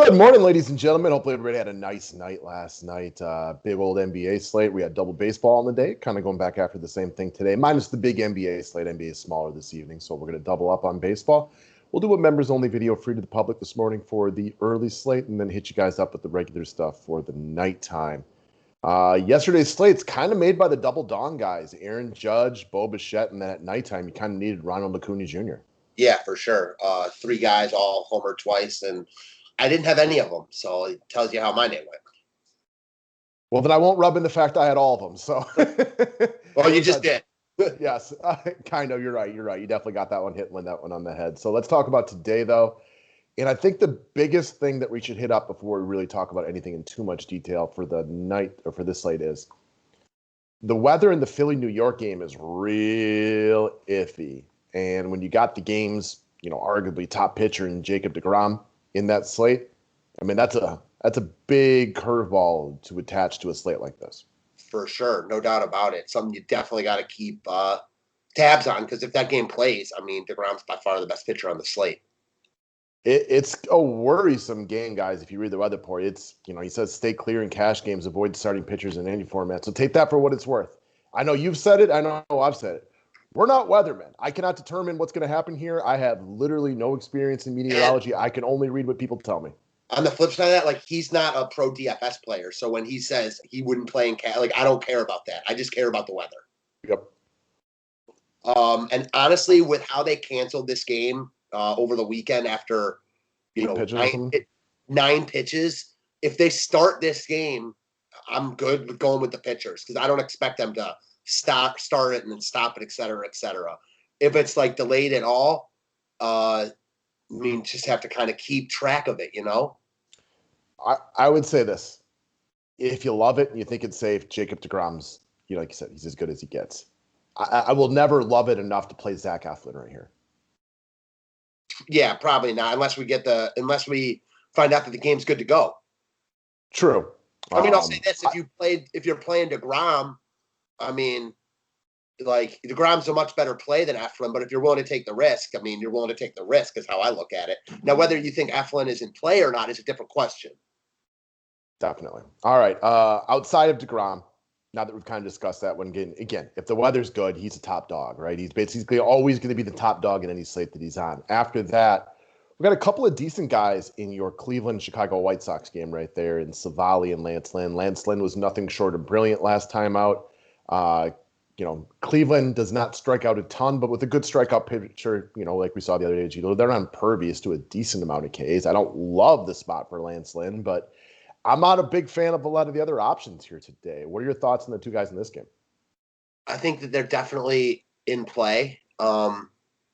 Good morning, ladies and gentlemen. Hopefully everybody had a nice night last night. Big old NBA slate. We had double baseball on the day, kind of going back after the same thing today, minus the big NBA slate. NBA is smaller this evening, so we're going to double up on baseball. We'll do a members-only video free to the public this morning for the early slate, and then hit you guys up with the regular stuff for the nighttime. Yesterday's slate's kind of made by the double dawn guys, Aaron Judge, Bo Bichette, and then at nighttime, you kind of needed Ronald Acuna Jr. Yeah, for sure. Three guys all homered twice, and I didn't have any of them, so it tells you how my day went. Well, then I won't rub in the fact I had all of them. So, well, you just did. Yes, kind of. You're right. You definitely got that one hit that one on the head. So let's talk about today, though. And I think the biggest thing that we should hit up before we really talk about anything in too much detail for the night or for this slate is the weather in the Philly-New York game is real iffy. And when you got the game's, arguably top pitcher in Jacob deGrom in that slate, I mean, that's a big curveball to attach to a slate like this. For sure. No doubt about it. Something you definitely got to keep tabs on, because if that game plays, I mean, deGrom's by far the best pitcher on the slate. It's a worrisome game, guys. If you read the weather report, it's, he says stay clear in cash games, avoid starting pitchers in any format. So take that for what it's worth. I know you've said it. I know I've said it. We're not weathermen. I cannot determine what's going to happen here. I have literally no experience in meteorology. I can only read what people tell me. On the flip side of that, he's not a pro DFS player. So when he says he wouldn't play in I don't care about that. I just care about the weather. Yep. And honestly, with how they canceled this game over the weekend after, 9 pitches, if they start this game, I'm good with going with the pitchers, because I don't expect them to start it and then stop it, et cetera, et cetera. If it's delayed at all, just have to kind of keep track of it, I would say this. If you love it and you think it's safe, Jacob deGrom's, like you said, he's as good as he gets. I will never love it enough to play Zach Eflin right here. Yeah, probably not, unless we find out that the game's good to go. True. I'll say this: if you're playing deGrom, deGrom's a much better play than Eflin, but if you're willing to take the risk, you're willing to take the risk is how I look at it. Now, whether you think Eflin is in play or not is a different question. Definitely. All right. Outside of deGrom, now that we've kind of discussed that one again, if the weather's good, he's a top dog, right? He's basically always going to be the top dog in any slate that he's on. After that, we've got a couple of decent guys in your Cleveland-Chicago White Sox game right there in Savali and Lance Lynn. Lance Lynn was nothing short of brilliant last time out. Cleveland does not strike out a ton, but with a good strikeout pitcher, like we saw the other day, Gito, they're impervious to a decent amount of Ks. I don't love the spot for Lance Lynn, but I'm not a big fan of a lot of the other options here today. What are your thoughts on the two guys in this game? I think that they're definitely in play. I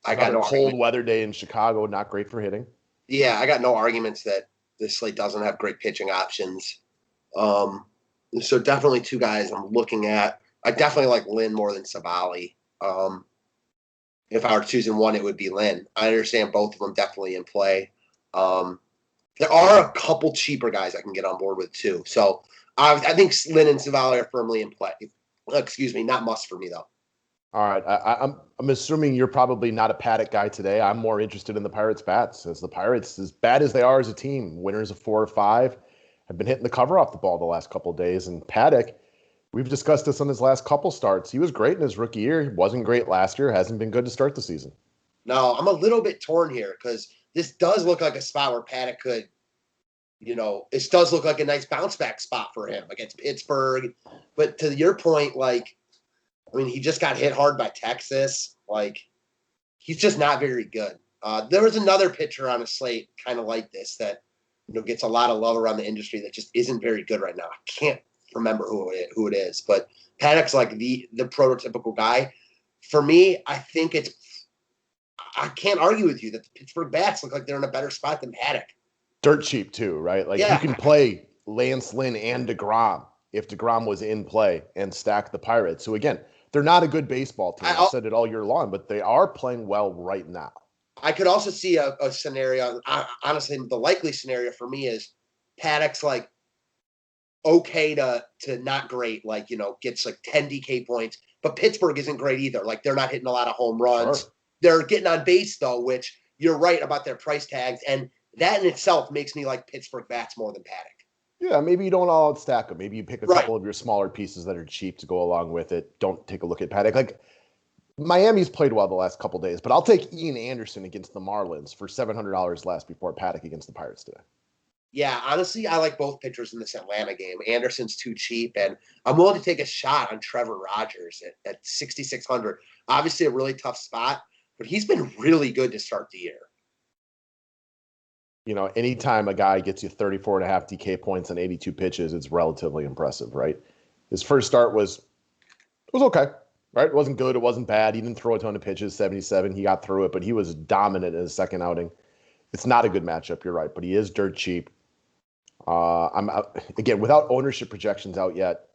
got no cold weather day in Chicago, not great for hitting. Yeah, I got no arguments that this slate doesn't have great pitching options. So definitely two guys I'm looking at. I definitely like Lynn more than Savali. If I were choosing one, it would be Lynn. I understand both of them definitely in play. There are a couple cheaper guys I can get on board with too. So I think Lynn and Savali are firmly in play. Excuse me, not must for me though. All right, I'm assuming you're probably not a Paddock guy today. I'm more interested in the Pirates' bats, as the Pirates, as bad as they are as a team, winners of 4 or 5, have been hitting the cover off the ball the last couple of days. And Paddock, we've discussed this on his last couple starts. He was great in his rookie year. He wasn't great last year. Hasn't been good to start the season. No, I'm a little bit torn here because this does look like a spot where Paddock could, it does look like a nice bounce back spot for him against Pittsburgh. But to your point, he just got hit hard by Texas. He's just not very good. There was another pitcher on a slate kind of like this that, gets a lot of love around the industry that just isn't very good right now. I can't remember who it is, but Paddock's the prototypical guy. For me, I think I can't argue with you that the Pittsburgh bats look like they're in a better spot than Paddock. Dirt cheap too, right? You can play Lance Lynn and deGrom if deGrom was in play and stack the Pirates. So again, they're not a good baseball team. I've said it all year long, but they are playing well right now. I could also see a scenario. Honestly, the likely scenario for me is Paddock's okay to not great, gets 10 DK points, but Pittsburgh isn't great either. They're not hitting a lot of home runs. Sure. They're getting on base though, which you're right about their price tags. And that in itself makes me like Pittsburgh bats more than Paddock. Yeah, maybe you don't all out stack them. Maybe you pick a Right. couple of your smaller pieces that are cheap to go along with it. Don't take a look at Paddock. Like Miami's played well the last couple of days, but I'll take Ian Anderson against the Marlins for $700 less before Paddock against the Pirates today. Yeah, honestly, I like both pitchers in this Atlanta game. Anderson's too cheap, and I'm willing to take a shot on Trevor Rogers at 6,600. Obviously, a really tough spot, but he's been really good to start the year. You know, anytime a guy gets you 34 and a half DK points on 82 pitches, it's relatively impressive, right? His first start was okay, right? It wasn't good. It wasn't bad. He didn't throw a ton of pitches, 77. He got through it, but he was dominant in his second outing. It's not a good matchup, you're right, but he is dirt cheap. I'm again, without ownership projections out yet,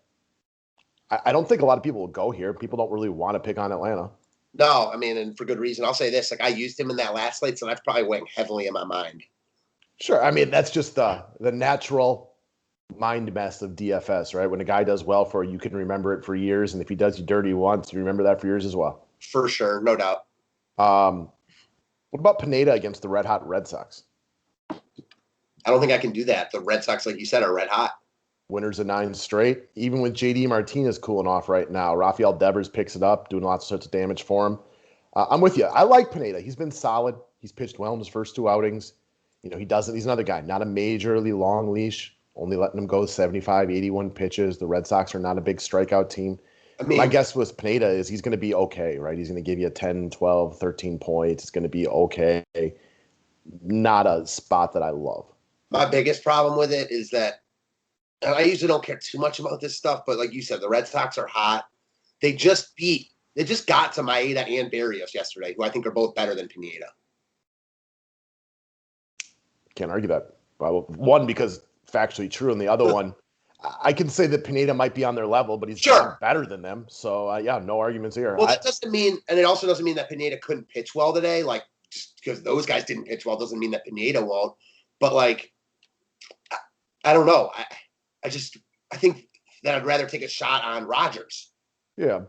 I don't think a lot of people will go here. People don't really want to pick on Atlanta. No, I mean, and for good reason. I'll say this: like I used him in that last slate, so that's probably weighing heavily in my mind. Sure, I mean that's just the natural mind mess of DFS, right? When a guy does well for you, you can remember it for years, and if he does you dirty once, you remember that for years as well. For sure, no doubt. What about Pineda against the Red Hot Red Sox? I don't think I can do that. The Red Sox, like you said, are red hot. Winners of 9 straight. Even with JD Martinez cooling off right now, Rafael Devers picks it up, doing lots of sorts of damage for him. I'm with you. I like Pineda. He's been solid. He's pitched well in his first 2 outings. You know, he's another guy, not a majorly long leash, only letting him go 75, 81 pitches. The Red Sox are not a big strikeout team. I mean, my guess with Pineda is he's going to be okay, right? He's going to give you 10, 12, 13 points. It's going to be okay. Not a spot that I love. My biggest problem with it is that, and I usually don't care too much about this stuff, but like you said, the Red Sox are hot. They just got to Maeda and Barrios yesterday, who I think are both better than Pineda. Can't argue that. Well, one, because factually true, and the other one, I can say that Pineda might be on their level, but he's better than them. So, yeah, no arguments here. Well, that doesn't mean, and it also doesn't mean that Pineda couldn't pitch well today. Like, just because those guys didn't pitch well doesn't mean that Pineda won't. But, like, I don't know. I think that I'd rather take a shot on Rogers. Yeah.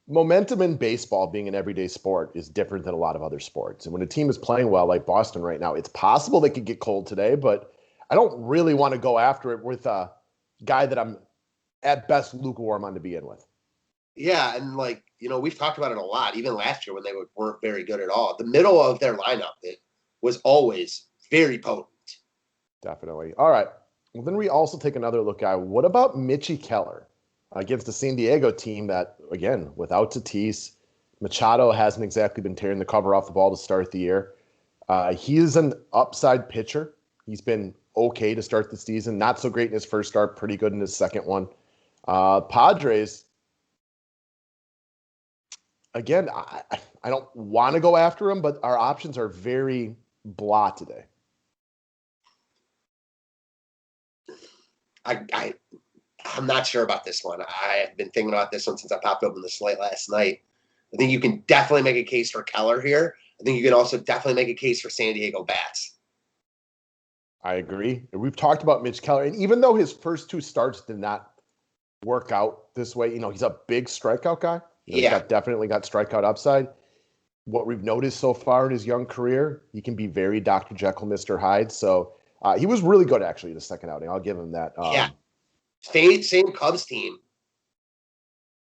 Momentum in baseball, being an everyday sport, is different than a lot of other sports. And when a team is playing well, like Boston right now, it's possible they could get cold today, but I don't really want to go after it with a guy that I'm at best lukewarm on to begin with. Yeah, and like, you know, we've talked about it a lot, even last year when they weren't very good at all. The middle of their lineup, it was always very potent. Definitely. All right. Well, then we also take another look at what about Mitchie Keller against the San Diego team that, again, without Tatis, Machado hasn't exactly been tearing the cover off the ball to start the year. He is an upside pitcher. He's been okay to start the season. Not so great in his first start, pretty good in his second one. Padres, again, I don't want to go after him, but our options are very blah today. I'm not sure about this one. I have been thinking about this one since I popped open the slate last night. I think you can definitely make a case for Keller here. I think you can also definitely make a case for San Diego bats. I agree. We've talked about Mitch Keller, and even though his first 2 starts did not work out this way, you know, he's a big strikeout guy. He's definitely got strikeout upside. What we've noticed so far in his young career, he can be very Dr. Jekyll, Mr. Hyde. So he was really good, actually, the second outing. I'll give him that. Same Cubs team.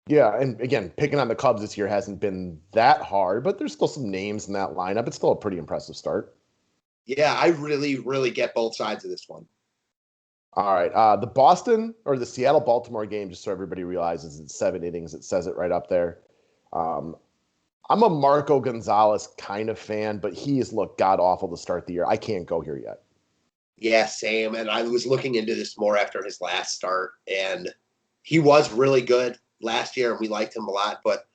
Yeah, and again, picking on the Cubs this year hasn't been that hard, but there's still some names in that lineup. It's still a pretty impressive start. Yeah, I really, really get both sides of this one. All right. The Seattle-Baltimore game, just so everybody realizes, it's 7 innings. It says it right up there. I'm a Marco Gonzalez kind of fan, but he has looked god-awful to start the year. I can't go here yet. Yeah, same. And I was looking into this more after his last start, and he was really good last year, and we liked him a lot, but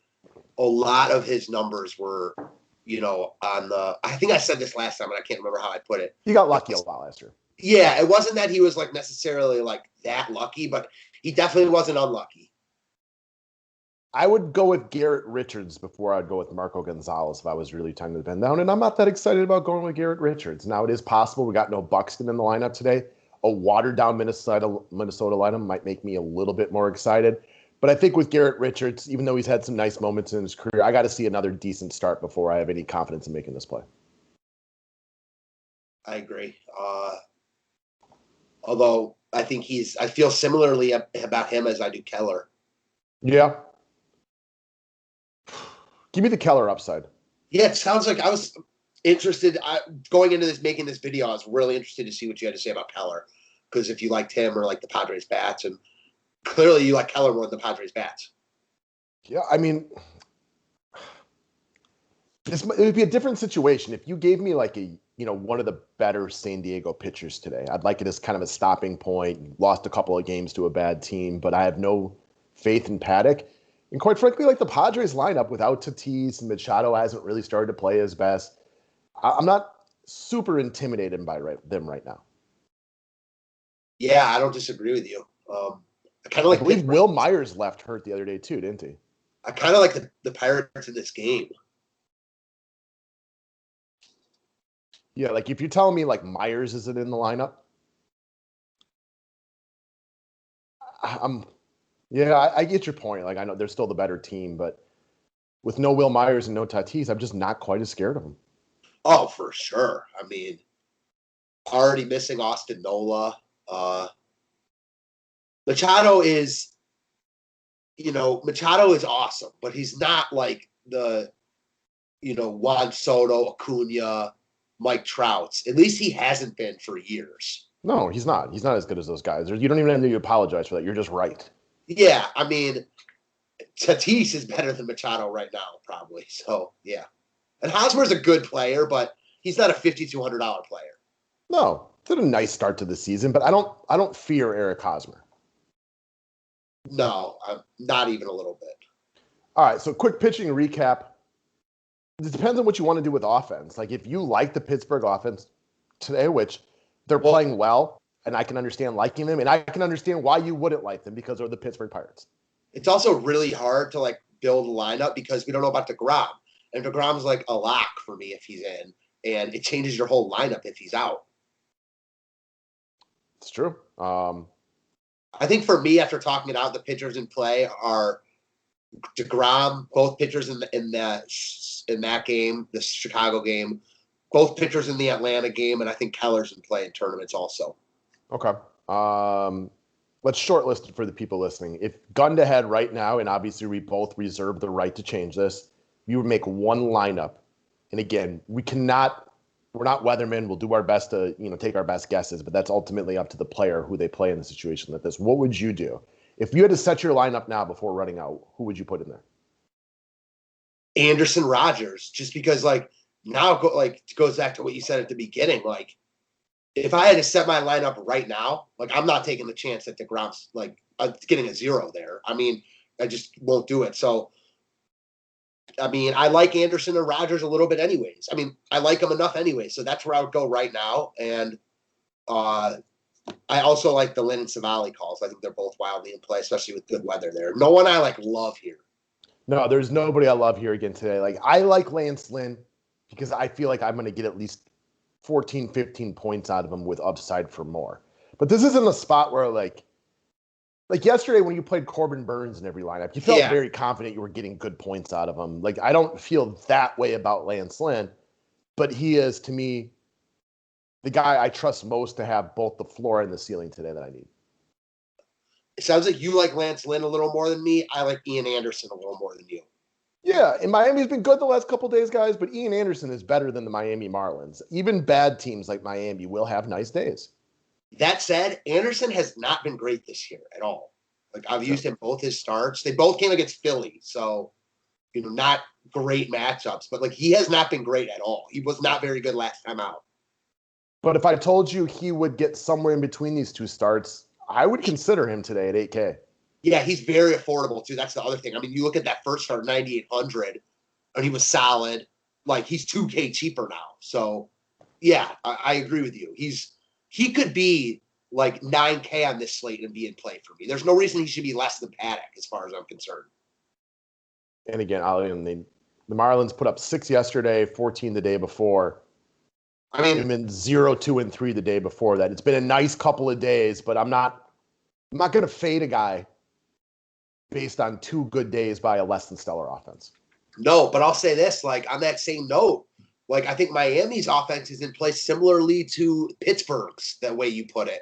a lot of his numbers were, you know, I think I said this last time, and I can't remember how I put it. He got lucky a lot last year. Yeah, it wasn't that he was like necessarily like that lucky, but he definitely wasn't unlucky. I would go with Garrett Richards before I'd go with Marco Gonzalez if I was really trying to bend down, and I'm not that excited about going with Garrett Richards. Now, it is possible we got no Buxton in the lineup today. A watered-down Minnesota lineup might make me a little bit more excited. But I think with Garrett Richards, even though he's had some nice moments in his career, I got to see another decent start before I have any confidence in making this play. I agree. Although I feel similarly about him as I do Keller. Yeah. Give me the Keller upside. Yeah, it sounds like I was interested. Going into making this video, I was really interested to see what you had to say about Keller. Because if you liked him or like the Padres bats, and clearly you like Keller more than the Padres bats. Yeah, I mean, it would be a different situation if you gave me like one of the better San Diego pitchers today. I'd like it as kind of a stopping point. Lost a couple of games to a bad team, but I have no faith in Paddock. And quite frankly, like the Padres lineup without Tatis and Machado hasn't really started to play his best. I'm not super intimidated by them right now. Yeah, I don't disagree with you. I kind of I like believe Will Myers left hurt the other day too, didn't he? I kind of like the Pirates in this game. Yeah, like if you're telling me like Myers isn't in the lineup, I get your point. Like I know they're still the better team, but with no Will Myers and no Tatis, I'm just not quite as scared of them. Oh, for sure. I mean, already missing Austin Nola. Machado is awesome, but he's not like the, Juan Soto, Acuna, Mike Trouts. At least he hasn't been for years. No, he's not. He's not as good as those guys. You don't even have to apologize for that. You're just right. Yeah, I mean, Tatis is better than Machado right now, probably. So, yeah. And Hosmer's a good player, but he's not a $5,200 player. No, it's a nice start to the season, but I don't fear Eric Hosmer. No, not even a little bit. All right, so quick pitching recap. It depends on what you want to do with offense. Like if you like the Pittsburgh offense today, which they're playing well, and I can understand liking them, and I can understand why you wouldn't like them because they're the Pittsburgh Pirates. It's also really hard to like build a lineup because we don't know about DeGrom. And DeGrom's like a lock for me if he's in, and it changes your whole lineup if he's out. It's true. I think for me, after talking it out, the pitchers in play are DeGrom, both pitchers in that game, the Chicago game, both pitchers in the Atlanta game, and I think Keller's in play in tournaments also. Okay. Let's shortlist it for the people listening. If gun to head right now, and obviously we both reserve the right to change this, you would make one lineup. And again, we're not weathermen. We'll do our best to, take our best guesses, but that's ultimately up to the player who they play in the situation like this. What would you do? If you had to set your lineup now before running out, who would you put in there? Anderson, Rogers, just because now it goes back to what you said at the beginning. Like if I had to set my lineup right now, I'm not taking the chance that DeGrom's getting a 0 there. I mean, I just won't do it. So, I mean, I like Anderson and Rogers a little bit anyways. I mean, I like them enough anyway. So that's where I would go right now. And I also like the Lynn and Savali calls. I think they're both wildly in play, especially with good weather there. No one I love here. No, there's nobody I love here again today. I like Lance Lynn because I feel like I'm going to get at least 14, 15 points out of him with upside for more. But this isn't a spot where like yesterday when you played Corbin Burns in every lineup, you felt very confident you were getting good points out of him. I don't feel that way about Lance Lynn, but he is, to me, the guy I trust most to have both the floor and the ceiling today that I need. It sounds like you like Lance Lynn a little more than me. I like Ian Anderson a little more than you. Yeah, and Miami's been good the last couple of days, guys, but Ian Anderson is better than the Miami Marlins. Even bad teams like Miami will have nice days. That said, Anderson has not been great this year at all. I've used him both his starts. They both came against Philly, so not great matchups, but he has not been great at all. He was not very good last time out. But if I told you he would get somewhere in between these two starts, I would consider him today at 8K. Yeah, he's very affordable too. That's the other thing. I mean, you look at that first start, 9,800, and he was solid. He's 2K cheaper now. So, yeah, I agree with you. He could be 9K on this slate and be in play for me. There's no reason he should be less than Paddock as far as I'm concerned. And again, the Marlins put up 6 yesterday, 14 the day before. I mean, and then 0, 2, and 3 the day before that. It's been a nice couple of days, but I'm not going to fade a guy based on 2 good days by a less than stellar offense. No, but I'll say this, on that same note, Like, I think Miami's offense is in place similarly to Pittsburgh's, that way you put it.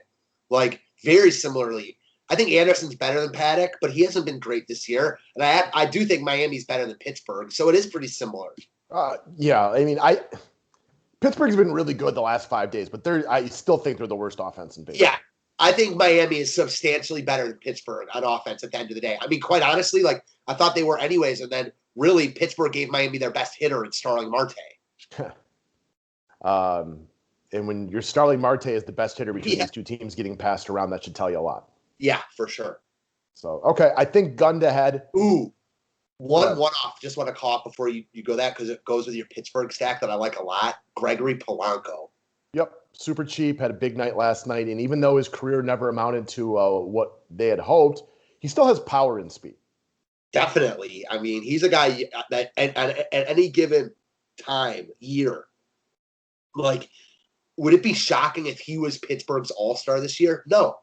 Like, very similarly. I think Anderson's better than Paddock, but he hasn't been great this year. And I do think Miami's better than Pittsburgh, so it is pretty similar. Yeah, I mean, Pittsburgh's been really good the last 5 days, but I still think they're the worst offense in baseball. Yeah, I think Miami is substantially better than Pittsburgh on offense at the end of the day. I mean, quite honestly, like, I thought they were anyways, and then really Pittsburgh gave Miami their best hitter in Starling Marte. And when your Starling Marte is the best hitter between these two teams getting passed around, that should tell you a lot. Yeah, for sure. So, okay, I think gun to head. Ooh, one off. Just want to call it before you go that, because it goes with your Pittsburgh stack that I like a lot. Gregory Polanco. Yep, super cheap, had a big night last night, and even though his career never amounted to what they had hoped, he still has power and speed. Definitely. I mean, he's a guy that at any given year, like, would it be shocking if he was Pittsburgh's all-star this year? No.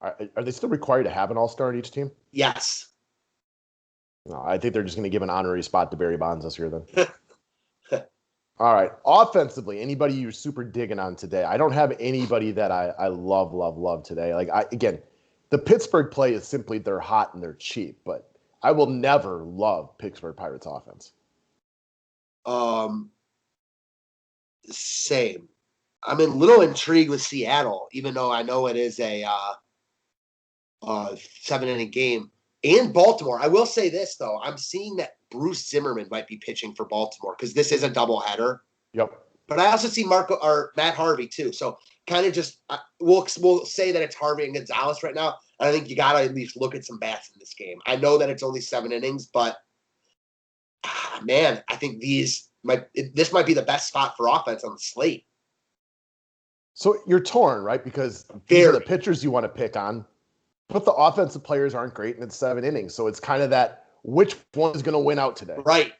Are they still required to have an all-star in each team? Yes. No, I think they're just going to give an honorary spot to Barry Bonds this year then. All right. Offensively, anybody you're super digging on today? I don't have anybody that I love today. Like, again, the Pittsburgh play is simply they're hot and they're cheap, but I will never love Pittsburgh Pirates offense. Same. I'm a little intrigued with Seattle, even though I know it is a 7-inning game. And Baltimore. I will say this, though. I'm seeing that Bruce Zimmerman might be pitching for Baltimore because this is a doubleheader. Yep. But I also see Matt Harvey, too. So kind of just we'll say that it's Harvey and Gonzalez right now. And I think you got to at least look at some bats in this game. I know that it's only 7 innings, but, man, I think this might be the best spot for offense on the slate. So you're torn, right? Because these are the pitchers you want to pick on, but the offensive players aren't great, and it's 7 innings. So it's kind of that, which one is going to win out today? Right.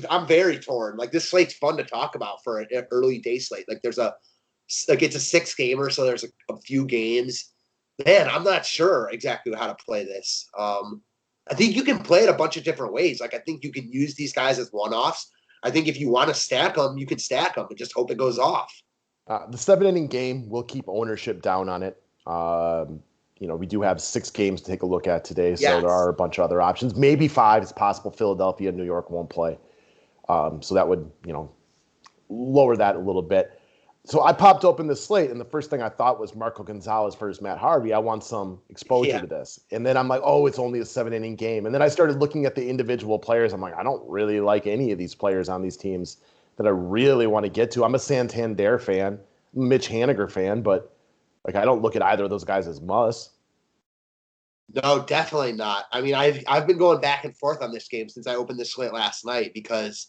I'm very torn. Like, this slate's fun to talk about for an early day slate. Like, it's a 6-gamer, so there's a few games. Man, I'm not sure exactly how to play this. I think you can play it a bunch of different ways. Like, I think you can use these guys as one-offs. I think if you want to stack them, you can stack them and just hope it goes off. The 7-inning game will keep ownership down on it. We do have 6 games to take a look at today, so there are a bunch of other options. Maybe 5. It's possible Philadelphia and New York won't play. So that would, lower that a little bit. So I popped open the slate, and the first thing I thought was Marco Gonzalez versus Matt Harvey. I want some exposure to this. And then I'm like, oh, it's only a 7-inning game. And then I started looking at the individual players. I'm like, I don't really like any of these players on these teams that I really want to get to. I'm a Santander fan, Mitch Haniger fan, but like, I don't look at either of those guys as musts. No, definitely not. I mean, I've been going back and forth on this game since I opened this slate last night because,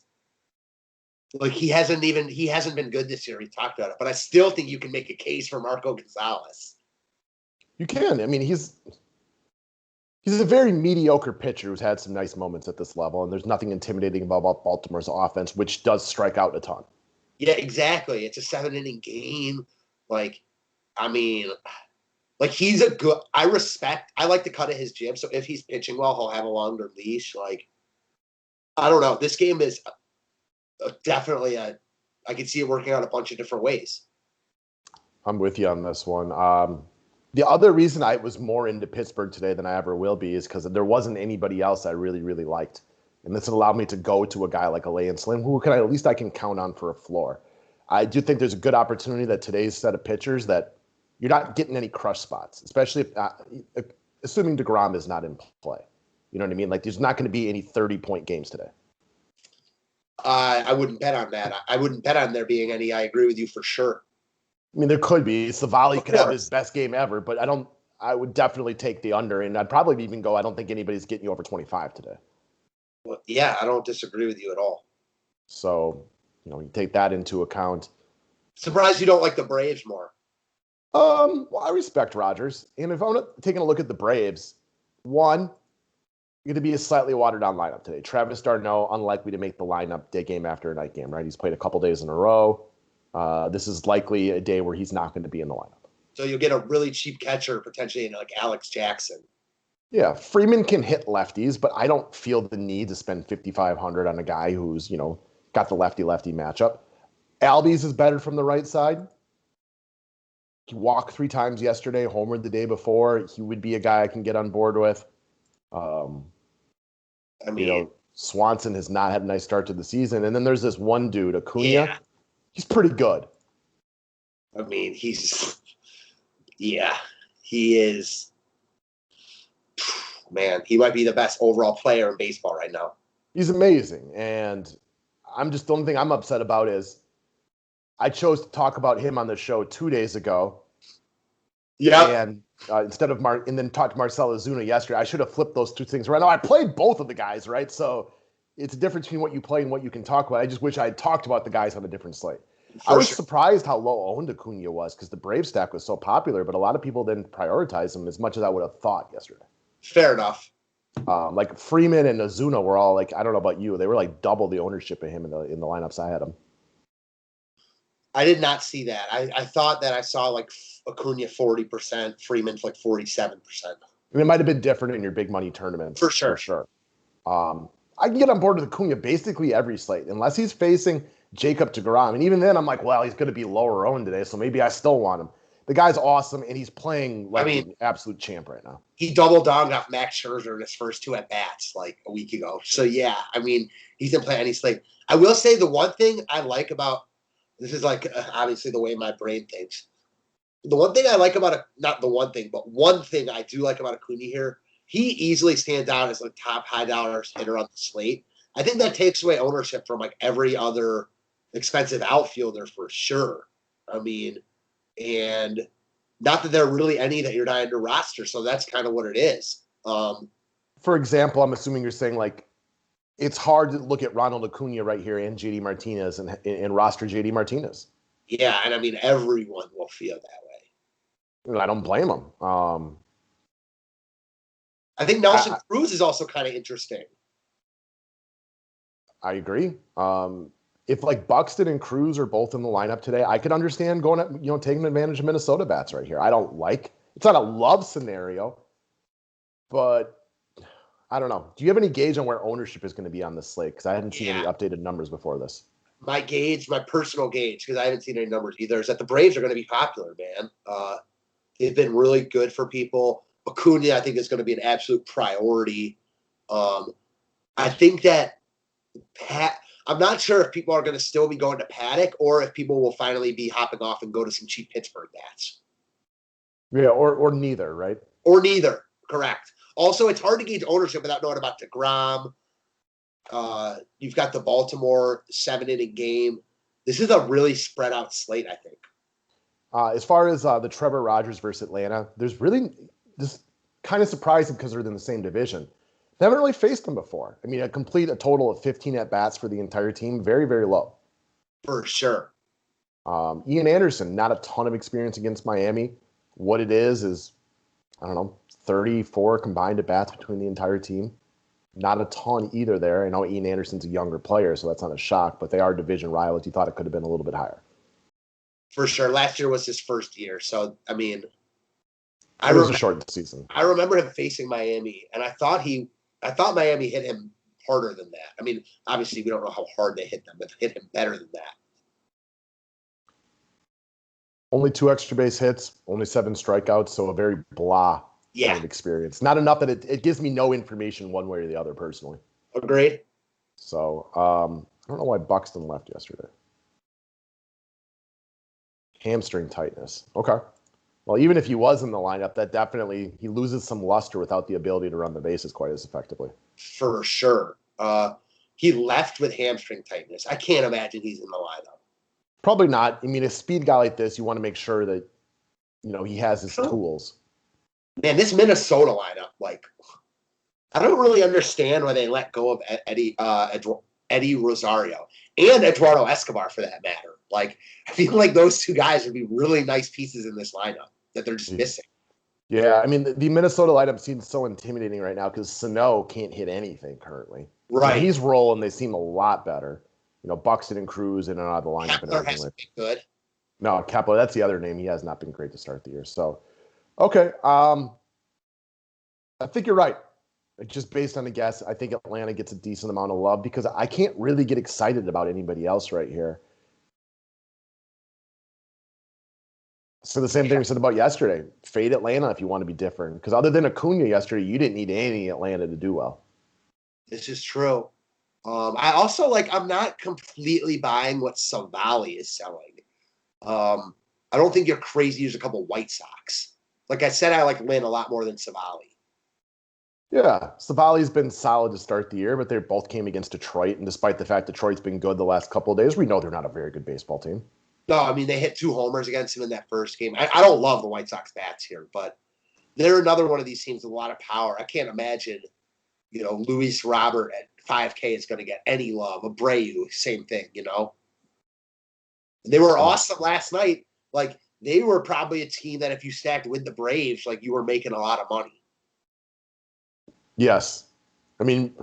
like, he hasn't been good this year. We talked about it, but I still think you can make a case for Marco Gonzalez. You can. I mean, he's a very mediocre pitcher who's had some nice moments at this level, and there's nothing intimidating about Baltimore's offense, which does strike out a ton. Yeah, exactly. It's a 7-inning game. Like, I mean, like, he's I like the cut of his jib. So if he's pitching well, he'll have a longer leash. Like, I don't know. This game is definitely I can see it working out a bunch of different ways. I'm with you on this one. The other reason I was more into Pittsburgh today than I ever will be is because there wasn't anybody else I really, really liked. And this allowed me to go to a guy like Lance Lynn, who at least I can count on for a floor. I do think there's a good opportunity that today's set of pitchers that you're not getting any crush spots, especially if, assuming DeGrom is not in play. You know what I mean? Like, there's not going to be any 30-point games today. I wouldn't bet on that. I wouldn't bet on there being any. I agree with you for sure. I mean, there could be. Savali could have his best game ever, but I would definitely take the under, and I'd probably even go, I don't think anybody's getting you over 25 today. Well, yeah, I don't disagree with you at all. So, you take that into account. Surprised you don't like the Braves more. Well, I respect Rodgers. And if I'm taking a look at the Braves, one, going to be a slightly watered-down lineup today. Travis d'Arnaud, unlikely to make the lineup day game after a night game, right? He's played a couple days in a row. This is likely a day where he's not going to be in the lineup. So you'll get a really cheap catcher potentially in like Alex Jackson. Yeah, Freeman can hit lefties, but I don't feel the need to spend 5,500 on a guy who's, got the lefty-lefty matchup. Albies is better from the right side. He walked 3 times yesterday, homered the day before. He would be a guy I can get on board with. Um, I mean, Swanson has not had a nice start to the season. And then there's this one dude, Acuna. yeah. He's pretty good. I mean, he is. Man, he might be the best overall player in baseball right now. He's amazing. And the only thing I'm upset about is I chose to talk about him on the show 2 days ago. Yeah. And instead of and then talked to Marcell Ozuna yesterday, I should have flipped those two things around. Now, I played both of the guys, right? So it's a difference between what you play and what you can talk about. I just wish I had talked about the guys on a different slate. I was surprised how low owned Acuna was because the Brave stack was so popular, but a lot of people didn't prioritize him as much as I would have thought yesterday. Fair enough. Like Freeman and Ozuna were all like, I don't know about you, they were like double the ownership of him in the lineups I had him. I did not see that. I thought that I saw like Acuna 40%, Freeman's like 47%. It might have been different in your big money tournaments. For sure. For sure. I can get on board with Acuna basically every slate, unless he's facing Jacob deGrom. And even then, I'm like, well, he's going to be lower owned today, so maybe I still want him. The guy's awesome, and he's playing like an absolute champ right now. He double downed off Max Scherzer in his first 2 at-bats like a week ago. So, yeah, I mean, he's going to play any slate. I will say the one thing I like about – this is like obviously the way my brain thinks. The one thing I like about – not the one thing, but one thing I do like about Acuna here, he easily stands out as like top high-dollar hitter on the slate. I think that takes away ownership from like every other expensive outfielder for sure. I mean – and not that there are really any that you're not in your roster, so that's kind of what it is. For example, I'm assuming you're saying like it's hard to look at Ronald Acuna right here and JD Martinez and roster JD Martinez. Yeah, and I mean everyone will feel that way. I don't blame them. I think Nelson Cruz is also kind of interesting. I agree. If like Buxton and Cruz are both in the lineup today, I could understand going at, taking advantage of Minnesota bats right here. It's not a love scenario, but I don't know. Do you have any gauge on where ownership is going to be on this slate? Because I hadn't seen any updated numbers before this. My personal gauge, because I haven't seen any numbers either, is that the Braves are going to be popular, man. They've been really good for people. Acuna, I think, is going to be an absolute priority. I think that I'm not sure if people are going to still be going to Paddock or if people will finally be hopping off and go to some cheap Pittsburgh bats. Yeah, or neither, right? Or neither, correct. Also, it's hard to gauge ownership without knowing about deGrom. You've got the Baltimore 7-inning game. This is a really spread out slate, I think. As far as the Trevor Rogers versus Atlanta, there's really just kind of surprising because they're in the same division. They haven't really faced them before. I mean, a total of 15 at-bats for the entire team. Very, very low. For sure. Ian Anderson, not a ton of experience against Miami. What it is, I don't know, 34 combined at-bats between the entire team. Not a ton either there. I know Ian Anderson's a younger player, so that's not a shock, but they are division rivals. You thought it could have been a little bit higher. For sure. Last year was his first year, so, I mean... It was a short season. I remember him facing Miami, and I thought Miami hit him harder than that. I mean, obviously we don't know how hard they hit them, but they hit him better than that. Only 2 extra base hits, only 7 strikeouts, so a very blah kind of experience. Not enough that it gives me no information one way or the other personally. Agreed. So I don't know why Buxton left yesterday. Hamstring tightness. Okay. Well, even if he was in the lineup, that definitely, he loses some luster without the ability to run the bases quite as effectively. For sure. He left with hamstring tightness. I can't imagine he's in the lineup. Probably not. I mean, a speed guy like this, you want to make sure that, he has his tools. Man, this Minnesota lineup, like, I don't really understand why they let go of Eddie Rosario and Eduardo Escobar for that matter. Like, I feel like those 2 guys would be really nice pieces in this lineup that they're just missing. Yeah, I mean, the Minnesota lineup seems so intimidating right now because Sano can't hit anything currently. Right. When he's rolling, they seem a lot better. Buxton and Cruz in and out of the lineup. Kepler hasn't been good. No, Kepler, that's the other name. He has not been great to start the year. So, okay. I think you're right. Just based on the guess, I think Atlanta gets a decent amount of love because I can't really get excited about anybody else right here. So the same thing we said about yesterday. Fade Atlanta if you want to be different. Because other than Acuna yesterday, you didn't need any Atlanta to do well. This is true. I also I'm not completely buying what Savali is selling. I don't think you're crazy to use a couple White Sox. Like I said, I like Lynn a lot more than Savali. Yeah, Savali's been solid to start the year, but they both came against Detroit. And despite the fact Detroit's been good the last couple of days, we know they're not a very good baseball team. No, I mean, they hit 2 homers against him in that first game. I don't love the White Sox bats here, but they're another one of these teams with a lot of power. I can't imagine, Luis Robert at 5K is going to get any love. Abreu, same thing, They were awesome last night. Like, they were probably a team that if you stacked with the Braves, you were making a lot of money. Yes. I mean,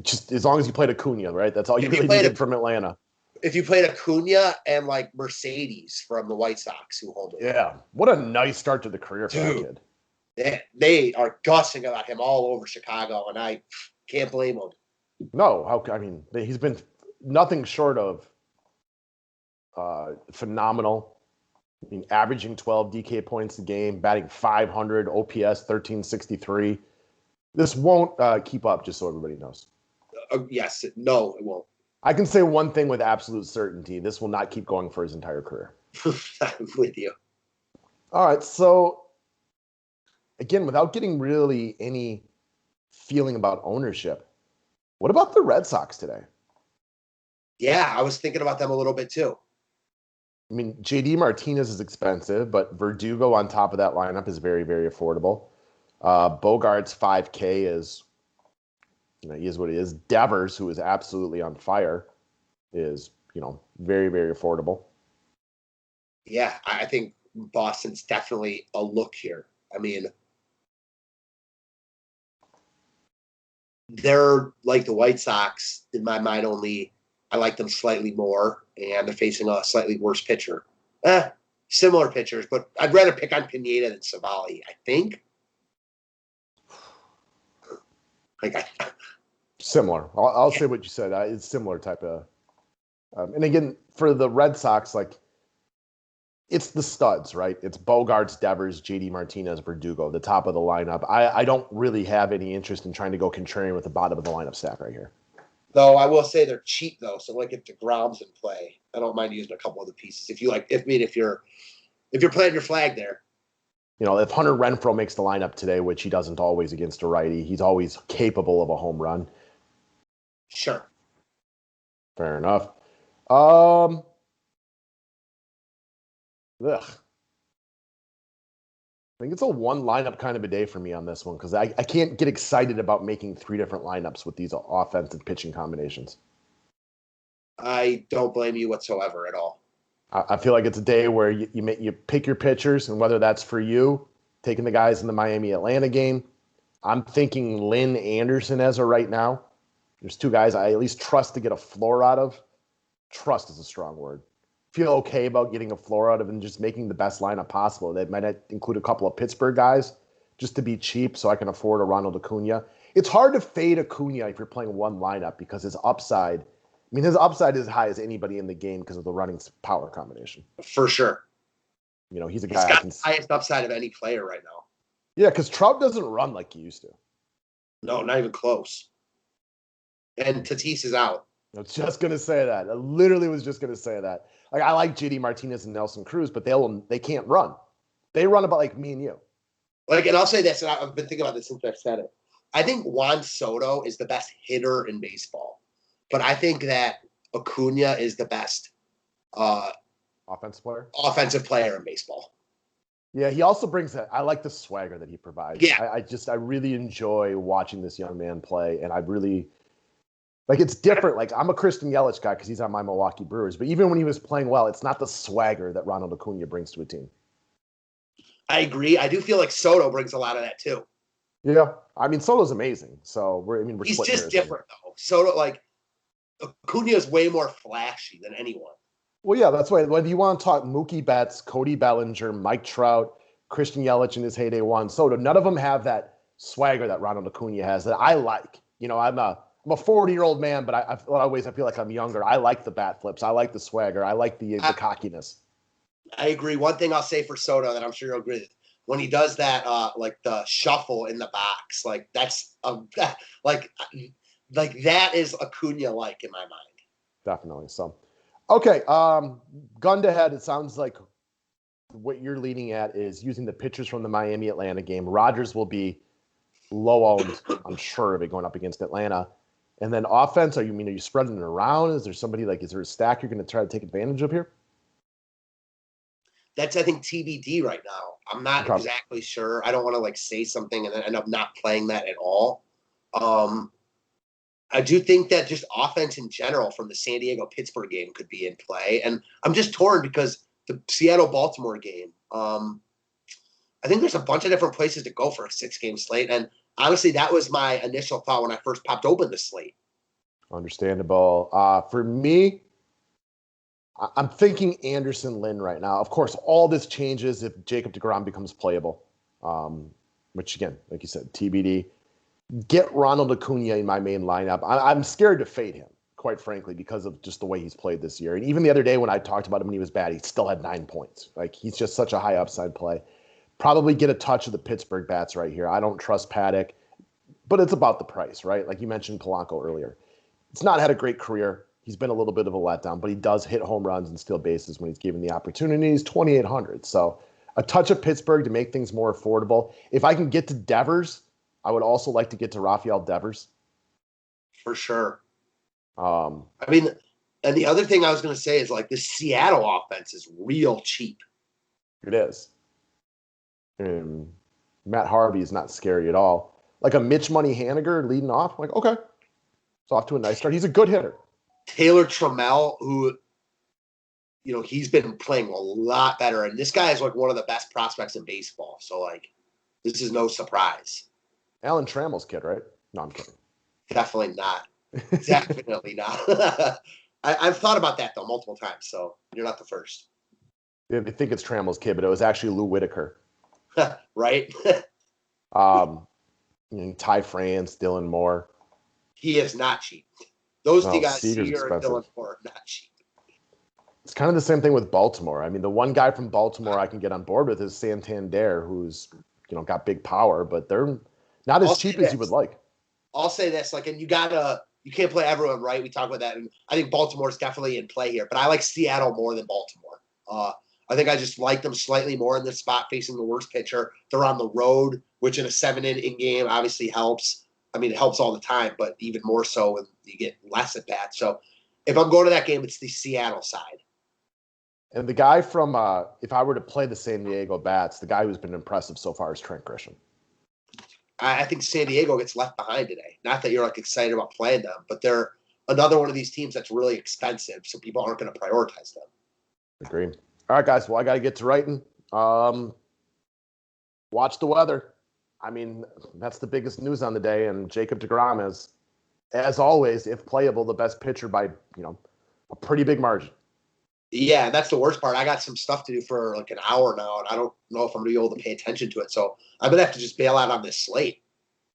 just as long as you played Acuna, right? That's all you really needed from Atlanta. If you played Acuna and Mercedes from the White Sox who hold it. Yeah. What a nice start to the career for that kid. They are gushing about him all over Chicago, and I can't blame him. No, he's been nothing short of phenomenal. I mean, averaging 12 DK points a game, batting 500, OPS 1363. This won't keep up, just so everybody knows. Yes. No, it won't. I can say one thing with absolute certainty. This will not keep going for his entire career. I'm with you. All right. So, again, without getting really any feeling about ownership, what about the Red Sox today? Yeah, I was thinking about them a little bit too. I mean, JD Martinez is expensive, but Verdugo on top of that lineup is very, very affordable. Bogart's 5K is, he is what he is. Devers, who is absolutely on fire, is, very, very affordable. Yeah, I think Boston's definitely a look here. I mean, they're like the White Sox in my mind, only I like them slightly more, and they're facing a slightly worse pitcher. Similar pitchers, but I'd rather pick on Pineda than Savali, I think. Similar. I'll say what you said. It's similar type of. And again, for the Red Sox, it's the studs, right? It's Bogarts, Devers, JD Martinez, Verdugo, the top of the lineup. I don't really have any interest in trying to go contrarian with the bottom of the lineup stack right here. Though I will say they're cheap though, so if DeGrom's in play, I don't mind using a couple of the pieces. If you're planting your flag there. If Hunter Renfroe makes the lineup today, which he doesn't always against a righty, he's always capable of a home run. Sure. Fair enough. Ugh. I think it's a one lineup kind of a day for me on this one because I can't get excited about making 3 different lineups with these offensive pitching combinations. I don't blame you whatsoever at all. I feel like it's a day where you pick your pitchers, and whether that's for you, taking the guys in the Miami-Atlanta game, I'm thinking Lynn Anderson as of right now. There's 2 guys I at least trust to get a floor out of. Trust is a strong word. Feel okay about getting a floor out of and just making the best lineup possible. That might include a couple of Pittsburgh guys just to be cheap so I can afford a Ronald Acuna. It's hard to fade Acuna if you're playing one lineup because his upside is as high as anybody in the game because of the running power combination. For sure. He's a guy. He's got the highest upside of any player right now. Yeah, because Trout doesn't run like he used to. No, not even close. And Tatis is out. I was just going to say that. I literally was just going to say that. I like JD Martinez and Nelson Cruz, but they can't run. They run about like me and you. And I'll say this, and I've been thinking about this since I've said it. I think Juan Soto is the best hitter in baseball. But I think that Acuna is the best offensive player in baseball. Yeah, he also brings that. I like the swagger that he provides. Yeah. I really enjoy watching this young man play, and I really it's different. I'm a Christian Yelich guy because he's on my Milwaukee Brewers, but even when he was playing well, it's not the swagger that Ronald Acuna brings to a team. I agree. I do feel like Soto brings a lot of that too. Yeah, Soto's amazing. So we're he's just different though. Soto Acuna is way more flashy than anyone. Well, yeah, that's why. Whether you want to talk Mookie Betts, Cody Bellinger, Mike Trout, Christian Yelich in his heyday, Juan Soto, none of them have that swagger that Ronald Acuna has that I like. I'm a 40-year-old man, but I feel like I'm younger. I like the bat flips. I like the swagger. I like the cockiness. I agree. One thing I'll say for Soto that I'm sure you'll agree with, when he does that, like the shuffle in the box, like that's like that is Acuna-like in my mind. Definitely. So, okay. Gun to head, it sounds like what you're leaning at is using the pitchers from the Miami-Atlanta game. Rodgers will be low owned, I'm sure of it, going up against Atlanta. And then offense, are you spreading it around? Is there is there a stack you're going to try to take advantage of here? That's, I think, TBD right now. I'm not exactly sure. I don't want to say something and then end up not playing that at all. I do think that just offense in general from the San Diego-Pittsburgh game could be in play. And I'm just torn because the Seattle-Baltimore game, I think there's a bunch of different places to go for a 6-game slate. And honestly, that was my initial thought when I first popped open the slate. Understandable. For me, I'm thinking Anderson Lynn right now. Of course, all this changes if Jacob deGrom becomes playable, which, again, like you said, TBD. Get Ronald Acuna in my main lineup. I'm scared to fade him, quite frankly, because of just the way he's played this year. And even the other day when I talked about him when he was bad, he still had 9 points. He's just such a high upside play. Probably get a touch of the Pittsburgh bats right here. I don't trust Paddock, but it's about the price, right? Like you mentioned Polanco earlier. It's not had a great career. He's been a little bit of a letdown, but he does hit home runs and steal bases when he's given the opportunity. He's 2,800. So a touch of Pittsburgh to make things more affordable. If I can get to Devers, I would also like to get to Rafael Devers. For sure. And the other thing I was going to say is this Seattle offense is real cheap. It is. And Matt Harvey is not scary at all. Like a Mitch Money Haniger leading off. Okay. It's off to a nice start. He's a good hitter. Taylor Trammell, who, he's been playing a lot better. And this guy is one of the best prospects in baseball. So, this is no surprise. Alan Trammell's kid, right? No, I'm kidding. Definitely not. Definitely not. I've thought about that, though, multiple times. So you're not the first. I think it's Trammell's kid, but it was actually Lou Whitaker. Right? Ty France, Dylan Moore. He is not cheap. Those two guys, Seager's Seager and expensive. Dylan Moore, are not cheap. It's kind of the same thing with Baltimore. The one guy from Baltimore I can get on board with is Santander, who's got big power, but they're not as cheap as you would like. I'll say this, and you can't play everyone right. We talk about that, and I think Baltimore's definitely in play here, but I like Seattle more than Baltimore. I think I just like them slightly more in this spot facing the worst pitcher. They're on the road, which in a 7-inning game obviously helps. It helps all the time, but even more so when you get less at bat. So if I'm going to that game, it's the Seattle side. And the guy from, if I were to play the San Diego bats, the guy who's been impressive so far is Trent Grisham. I think San Diego gets left behind today. Not that you're excited about playing them, but they're another one of these teams that's really expensive, so people aren't going to prioritize them. Agreed. All right, guys. Well, I got to get to writing. Watch the weather. That's the biggest news on the day, and Jacob deGrom is, as always, if playable, the best pitcher by a pretty big margin. Yeah, that's the worst part. I got some stuff to do for an hour now, and I don't know if I'm going to be able to pay attention to it. So I'm going to have to just bail out on this slate.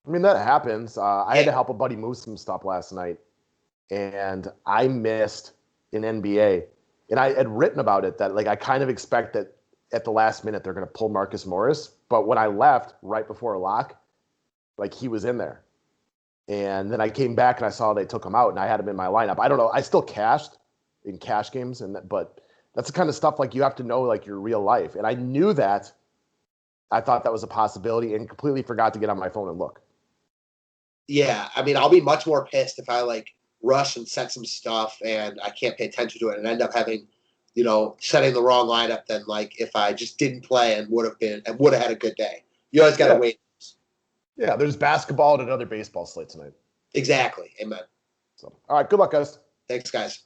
That happens. I had to help a buddy move some stuff last night, and I missed an NBA. And I had written about it that I kind of expect that at the last minute they're going to pull Marcus Morris. But when I left right before a lock, he was in there. And then I came back and I saw they took him out, and I had him in my lineup. I don't know. I still cashed in cash games, but that's the kind of stuff you have to know your real life. And I knew that. I thought that was a possibility and completely forgot to get on my phone and look. Yeah, I'll be much more pissed if I rush and set some stuff and I can't pay attention to it and end up having, setting the wrong lineup than if I just didn't play and would have had a good day. You always got to wait. Yeah, there's basketball and another baseball slate tonight. Exactly. Amen. So, all right, good luck, guys. Thanks, guys.